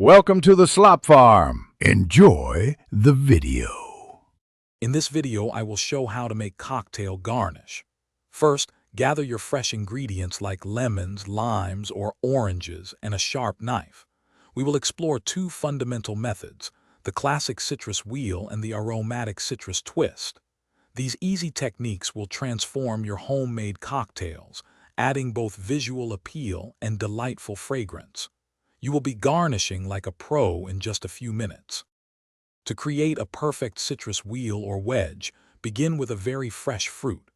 Welcome to the Slop Farm. Enjoy the video. In this video, I will show how to make cocktail garnish. First, gather your fresh ingredients like lemons, limes, or oranges and a sharp knife. We will explore two fundamental methods, the classic citrus wheel and the aromatic citrus twist. These easy techniques will transform your homemade cocktails, adding both visual appeal and delightful fragrance. You will be garnishing like a pro in just a few minutes. To create a perfect citrus wheel or wedge, begin with a very fresh fruit.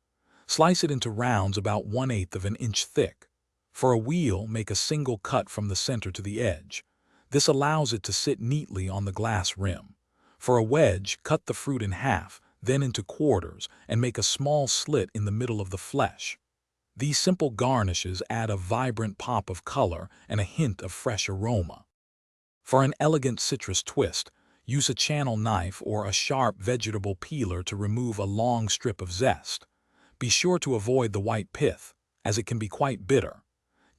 Slice it into rounds about 1/8 of an inch thick. For a wheel, make a single cut from the center to the edge. This allows it to sit neatly on the glass rim. For a wedge, cut the fruit in half, then into quarters, and make a small slit in the middle of the flesh. These simple garnishes add a vibrant pop of color and a hint of fresh aroma. For an elegant citrus twist, use a channel knife or a sharp vegetable peeler to remove a long strip of zest. Be sure to avoid the white pith, as it can be quite bitter.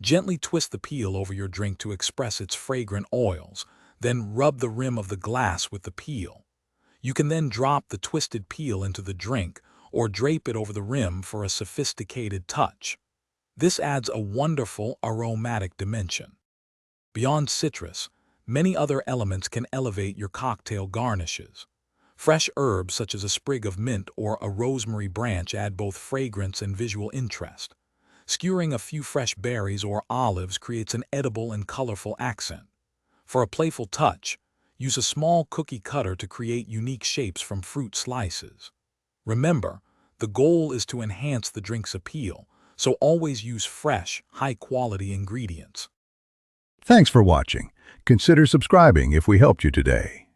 Gently twist the peel over your drink to express its fragrant oils, then rub the rim of the glass with the peel. You can then drop the twisted peel into the drink or drape it over the rim for a sophisticated touch. This adds a wonderful aromatic dimension. Beyond citrus, many other elements can elevate your cocktail garnishes. Fresh herbs such as a sprig of mint or a rosemary branch add both fragrance and visual interest. Skewering a few fresh berries or olives creates an edible and colorful accent. For a playful touch, use a small cookie cutter to create unique shapes from fruit slices. Remember, the goal is to enhance the drink's appeal, so always use fresh, high-quality ingredients. Thanks for watching. Consider subscribing if we helped you today.